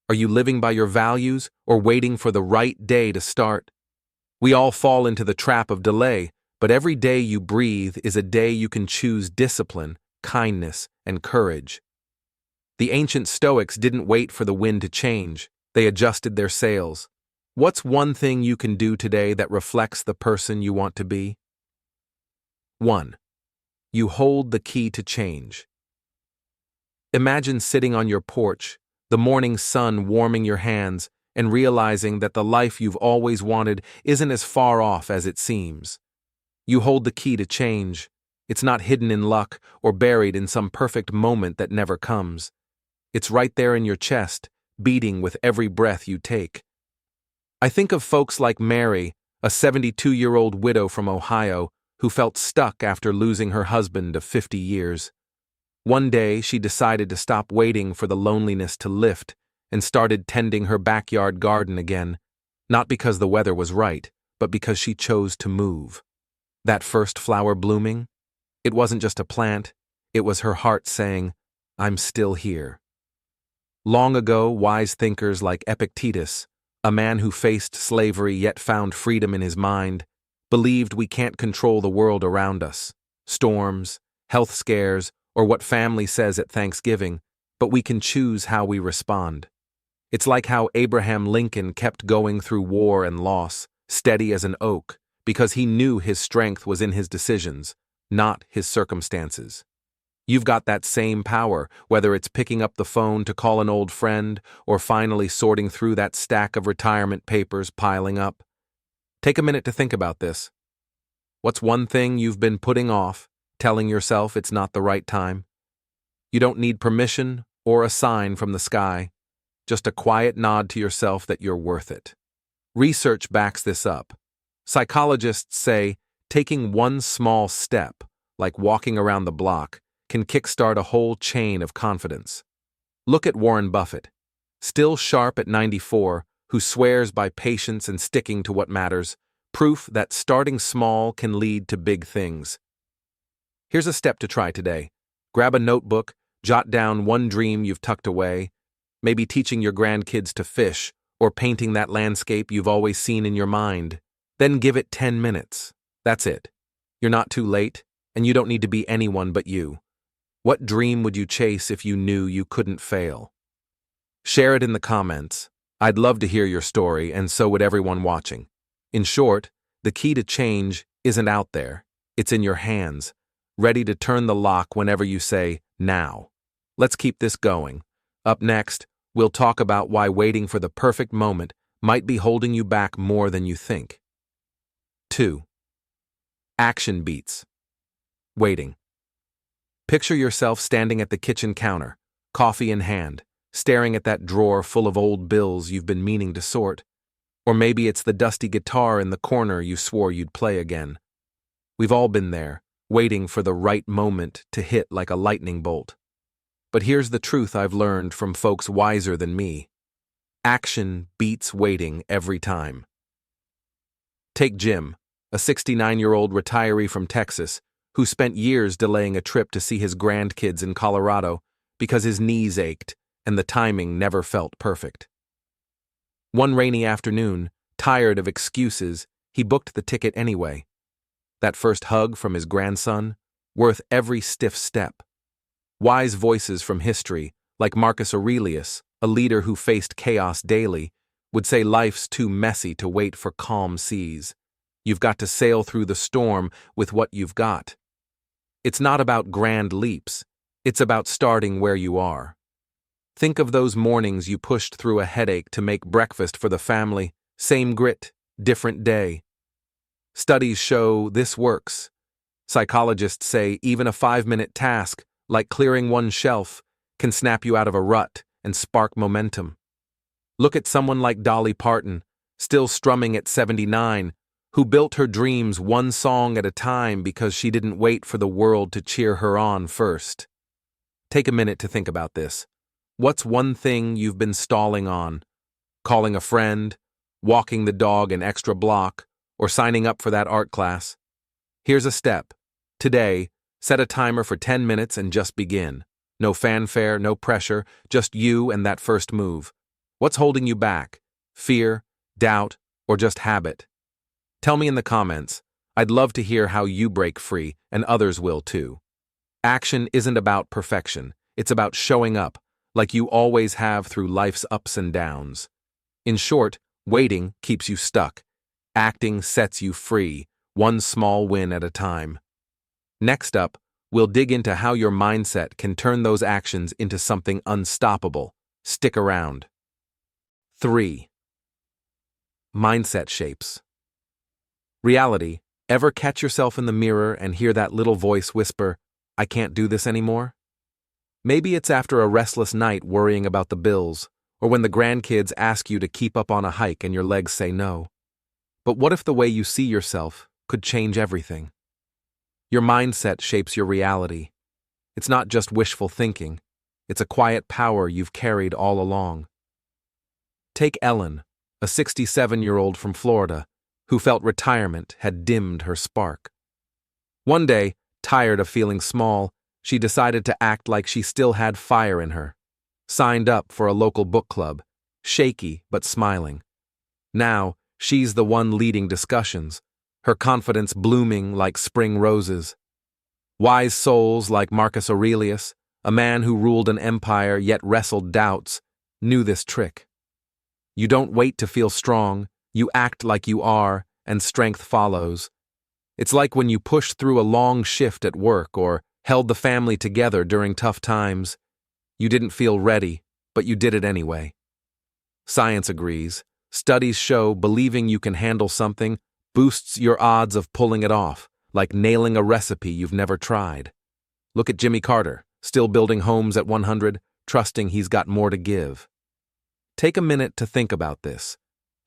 Are you living by your values or waiting for the right day to start? We all fall into the trap of delay, but every day you breathe is a day you can choose discipline, kindness, and courage. The ancient Stoics didn't wait for the wind to change, they adjusted their sails. What's one thing you can do today that reflects the person you want to be? 1. You hold the key to change. Imagine sitting on your porch, the morning sun warming your hands, and realizing that the life you've always wanted isn't as far off as it seems. You hold the key to change. It's not hidden in luck or buried in some perfect moment that never comes. It's right there in your chest, beating with every breath you take. I think of folks like Mary, a 72-year-old widow from Ohio, who felt stuck after losing her husband of 50 years. One day, she decided to stop waiting for the loneliness to lift and started tending her backyard garden again, not because the weather was right, but because she chose to move. That first flower blooming? It wasn't just a plant, it was her heart saying, "I'm still here." Long ago, wise thinkers like Epictetus, a man who faced slavery yet found freedom in his mind, believed we can't control the world around us, storms, health scares, or what family says at Thanksgiving, but we can choose how we respond. It's like how Abraham Lincoln kept going through war and loss, steady as an oak, because he knew his strength was in his decisions, not his circumstances. You've got that same power, whether it's picking up the phone to call an old friend or finally sorting through that stack of retirement papers piling up. Take a minute to think about this. What's one thing you've been putting off, telling yourself it's not the right time? You don't need permission or a sign from the sky, just a quiet nod to yourself that you're worth it. Research backs this up. Psychologists say taking one small step, like walking around the block, can kickstart a whole chain of confidence. Look at Warren Buffett, still sharp at 94, who swears by patience and sticking to what matters, proof that starting small can lead to big things. Here's a step to try today. Grab a notebook, jot down one dream you've tucked away, maybe teaching your grandkids to fish or painting that landscape you've always seen in your mind. Then give it 10 minutes. That's it. You're not too late, and you don't need to be anyone but you. What dream would you chase if you knew you couldn't fail? Share it in the comments. I'd love to hear your story, and so would everyone watching. In short, the key to change isn't out there. It's in your hands, ready to turn the lock whenever you say, "Now." Let's keep this going. Up next, we'll talk about why waiting for the perfect moment might be holding you back more than you think. 2. Action beats. Waiting. Picture yourself standing at the kitchen counter, coffee in hand, staring at that drawer full of old bills you've been meaning to sort. Or maybe it's the dusty guitar in the corner you swore you'd play again. We've all been there, waiting for the right moment to hit like a lightning bolt. But here's the truth I've learned from folks wiser than me. Action beats waiting every time. Take Jim, a 69-year-old retiree from Texas, who spent years delaying a trip to see his grandkids in Colorado because his knees ached and the timing never felt perfect. One rainy afternoon, tired of excuses, he booked the ticket anyway. That first hug from his grandson, worth every stiff step. Wise voices from history, like Marcus Aurelius, a leader who faced chaos daily, would say life's too messy to wait for calm seas. You've got to sail through the storm with what you've got. It's not about grand leaps, it's about starting where you are. Think of those mornings you pushed through a headache to make breakfast for the family, same grit, different day. Studies show this works. Psychologists say even a 5-minute task, like clearing one shelf, can snap you out of a rut and spark momentum. Look at someone like Dolly Parton, still strumming at 79, who built her dreams one song at a time because she didn't wait for the world to cheer her on first. Take a minute to think about this. What's one thing you've been stalling on? Calling a friend, walking the dog an extra block, or signing up for that art class? Here's a step. Today, set a timer for 10 minutes and just begin. No fanfare, no pressure, just you and that first move. What's holding you back? Fear, doubt, or just habit? Tell me in the comments. I'd love to hear how you break free, and others will too. Action isn't about perfection. It's about showing up, like you always have through life's ups and downs. In short, waiting keeps you stuck. Acting sets you free, one small win at a time. Next up, we'll dig into how your mindset can turn those actions into something unstoppable. Stick around. 3. Mindset shapes. Reality. Ever catch yourself in the mirror and hear that little voice whisper, "I can't do this anymore"? Maybe it's after a restless night worrying about the bills, or when the grandkids ask you to keep up on a hike and your legs say no. But what if the way you see yourself could change everything? Your mindset shapes your reality. It's not just wishful thinking. It's a quiet power you've carried all along. Take Ellen, a 67-year-old from Florida, who felt retirement had dimmed her spark. One day, tired of feeling small, she decided to act like she still had fire in her. Signed up for a local book club, shaky but smiling. Now, she's the one leading discussions, her confidence blooming like spring roses. Wise souls like Marcus Aurelius, a man who ruled an empire yet wrestled doubts, knew this trick. You don't wait to feel strong, you act like you are, and strength follows. It's like when you pushed through a long shift at work or held the family together during tough times. You didn't feel ready, but you did it anyway. Science agrees. Studies show believing you can handle something boosts your odds of pulling it off, like nailing a recipe you've never tried. Look at Jimmy Carter, still building homes at 100, trusting he's got more to give. Take a minute to think about this.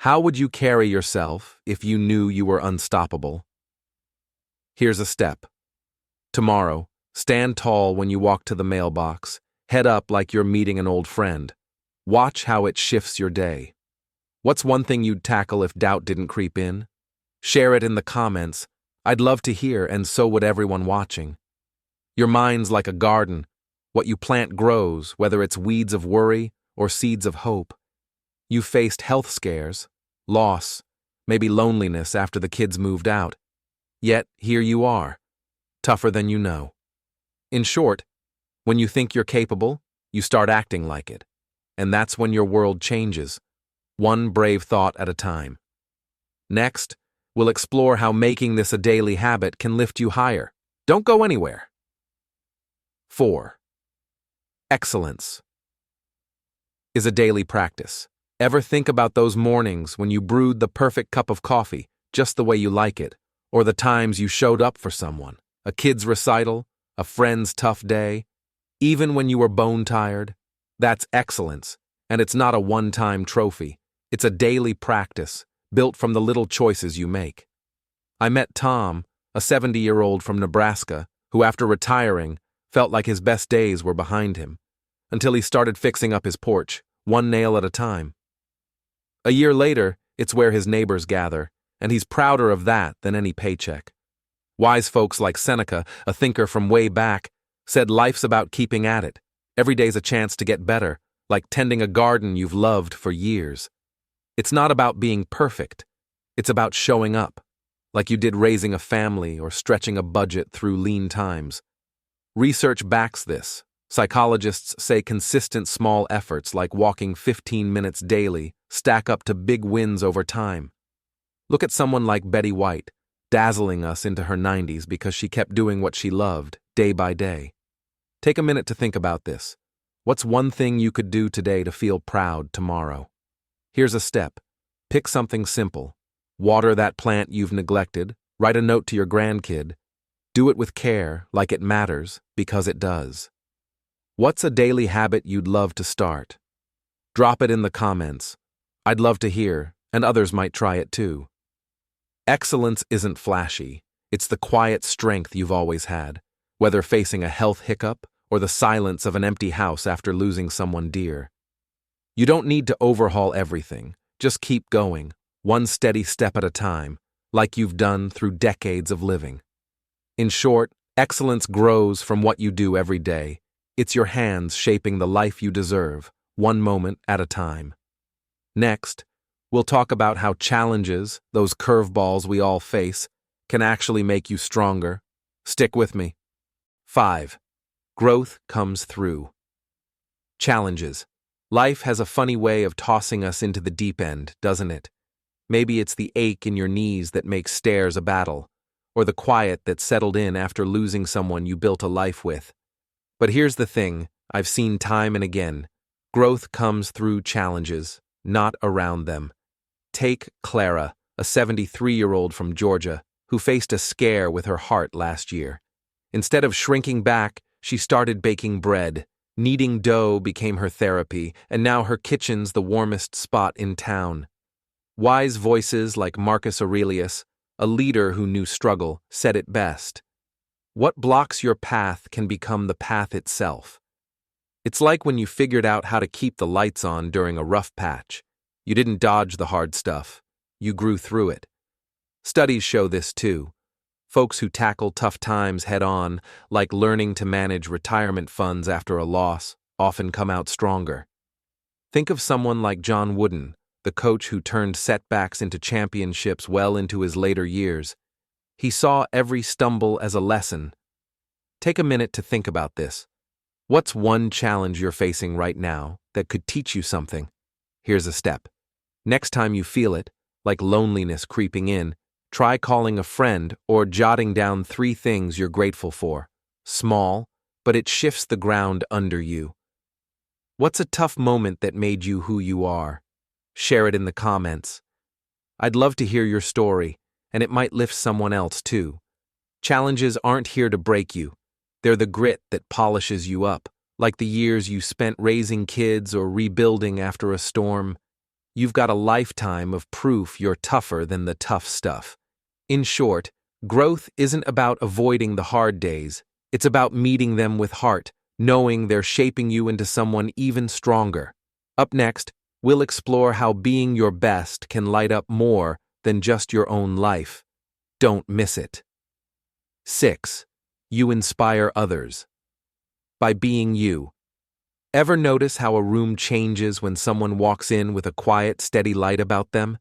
How would you carry yourself if you knew you were unstoppable? Here's a step. Tomorrow, stand tall when you walk to the mailbox, head up like you're meeting an old friend. Watch how it shifts your day. What's one thing you'd tackle if doubt didn't creep in? Share it in the comments. I'd love to hear, and so would everyone watching. Your mind's like a garden. What you plant grows, whether it's weeds of worry or seeds of hope. You faced health scares, loss, maybe loneliness after the kids moved out. Yet, here you are, tougher than you know. In short, when you think you're capable, you start acting like it. And that's when your world changes, one brave thought at a time. Next, we'll explore how making this a daily habit can lift you higher. Don't go anywhere. 4. Excellence is a daily practice. Ever think about those mornings when you brewed the perfect cup of coffee, just the way you like it, or the times you showed up for someone, a kid's recital, a friend's tough day, even when you were bone-tired? That's excellence, and it's not a one-time trophy. It's a daily practice, built from the little choices you make. I met Tom, a 70-year-old from Nebraska, who after retiring felt like his best days were behind him, until he started fixing up his porch, one nail at a time. A year later, it's where his neighbors gather, and he's prouder of that than any paycheck. Wise folks like Seneca, a thinker from way back, said life's about keeping at it. Every day's a chance to get better, like tending a garden you've loved for years. It's not about being perfect. It's about showing up, like you did raising a family or stretching a budget through lean times. Research backs this. Psychologists say consistent small efforts like walking 15 minutes daily stack up to big wins over time. Look at someone like Betty White, dazzling us into her 90s because she kept doing what she loved, day by day. Take a minute to think about this. What's one thing you could do today to feel proud tomorrow? Here's a step. Pick something simple. Water that plant you've neglected. Write a note to your grandkid. Do it with care, like it matters, because it does. What's a daily habit you'd love to start? Drop it in the comments. I'd love to hear, and others might try it too. Excellence isn't flashy. It's the quiet strength you've always had, whether facing a health hiccup or the silence of an empty house after losing someone dear. You don't need to overhaul everything. Just keep going, one steady step at a time, like you've done through decades of living. In short, excellence grows from what you do every day. It's your hands shaping the life you deserve, one moment at a time. Next, we'll talk about how challenges, those curveballs we all face, can actually make you stronger. Stick with me. 5. Growth comes through. Challenges. Life has a funny way of tossing us into the deep end, doesn't it? Maybe it's the ache in your knees that makes stairs a battle, or the quiet that settled in after losing someone you built a life with. But here's the thing I've seen time and again. Growth comes through challenges, not around them. Take Clara, a 73-year-old from Georgia, who faced a scare with her heart last year. Instead of shrinking back, she started baking bread. Kneading dough became her therapy, and now her kitchen's the warmest spot in town. Wise voices like Marcus Aurelius, a leader who knew struggle, said it best. What blocks your path can become the path itself. It's like when you figured out how to keep the lights on during a rough patch. You didn't dodge the hard stuff. You grew through it. Studies show this too. Folks who tackle tough times head-on, like learning to manage retirement funds after a loss, often come out stronger. Think of someone like John Wooden, the coach who turned setbacks into championships well into his later years. He saw every stumble as a lesson. Take a minute to think about this. What's one challenge you're facing right now that could teach you something? Here's a step. Next time you feel it, like loneliness creeping in, try calling a friend or jotting down 3 things you're grateful for. Small, but it shifts the ground under you. What's a tough moment that made you who you are? Share it in the comments. I'd love to hear your story, and it might lift someone else too. Challenges aren't here to break you. They're the grit that polishes you up, like the years you spent raising kids or rebuilding after a storm. You've got a lifetime of proof you're tougher than the tough stuff. In short, growth isn't about avoiding the hard days. It's about meeting them with heart, knowing they're shaping you into someone even stronger. Up next, we'll explore how being your best can light up more than just your own life. Don't miss it. 6. You inspire others. By being you. Ever notice how a room changes when someone walks in with a quiet, steady light about them?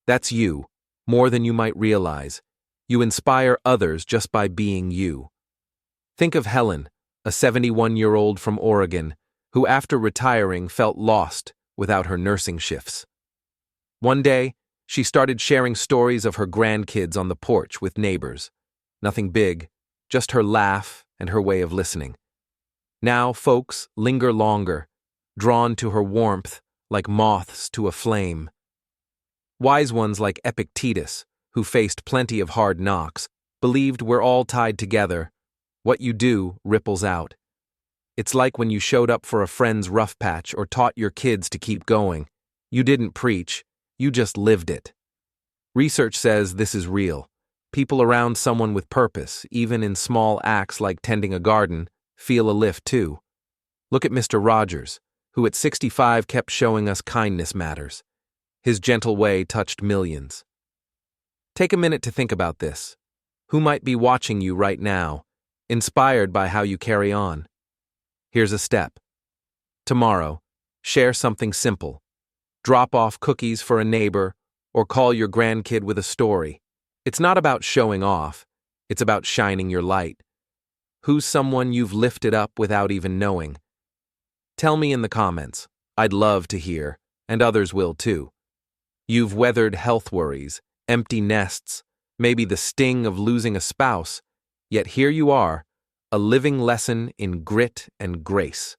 That's you, more than you might realize. You inspire others just by being you. Think of Helen, a 71-year-old from Oregon, who after retiring felt lost without her nursing shifts. One day, she started sharing stories of her grandkids on the porch with neighbors. Nothing big, just her laugh and her way of listening. Now folks linger longer, drawn to her warmth like moths to a flame. Wise ones like Epictetus, who faced plenty of hard knocks, believed we're all tied together. What you do ripples out. It's like when you showed up for a friend's rough patch or taught your kids to keep going. You didn't preach, you just lived it. Research says this is real. People around someone with purpose, even in small acts like tending a garden, feel a lift too. Look at Mr. Rogers, who at 65 kept showing us kindness matters. His gentle way touched millions. Take a minute to think about this. Who might be watching you right now, inspired by how you carry on? Here's a step. Tomorrow, share something simple. Drop off cookies for a neighbor or call your grandkid with a story. It's not about showing off, it's about shining your light. Who's someone you've lifted up without even knowing? Tell me in the comments. I'd love to hear, and others will too. You've weathered health worries, empty nests, maybe the sting of losing a spouse, yet here you are, a living lesson in grit and grace.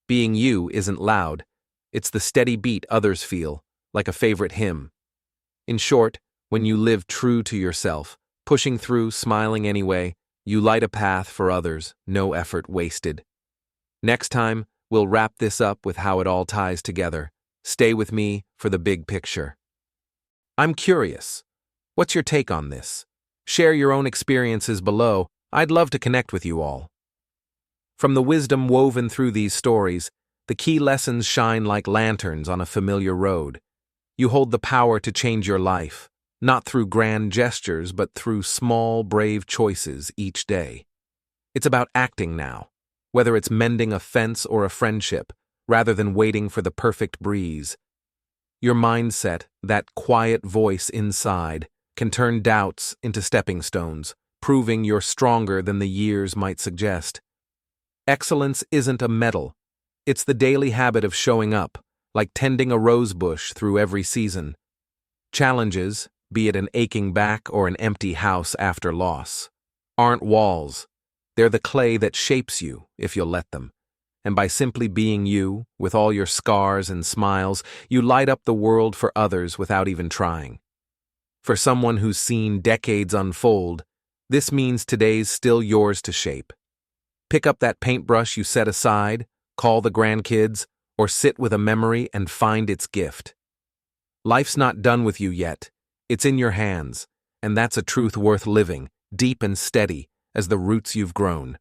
Being you isn't loud, it's the steady beat others feel, like a favorite hymn. In short, when you live true to yourself, pushing through, smiling anyway, you light a path for others, no effort wasted. Next time, we'll wrap this up with how it all ties together. Stay with me for the big picture. I'm curious. What's your take on this? Share your own experiences below. I'd love to connect with you all. From the wisdom woven through these stories, the key lessons shine like lanterns on a familiar road. You hold the power to change your life, not through grand gestures, but through small, brave choices each day. It's about acting now, whether it's mending a fence or a friendship, rather than waiting for the perfect breeze. Your mindset, that quiet voice inside, can turn doubts into stepping stones, proving you're stronger than the years might suggest. Excellence isn't a medal. It's the daily habit of showing up, like tending a rose bush through every season. Challenges, be it an aching back or an empty house after loss, aren't walls. They're the clay that shapes you, if you'll let them. And by simply being you, with all your scars and smiles, you light up the world for others without even trying. For someone who's seen decades unfold, this means today's still yours to shape. Pick up that paintbrush you set aside, call the grandkids, or sit with a memory and find its gift. Life's not done with you yet. It's in your hands, and that's a truth worth living, deep and steady, as the roots you've grown.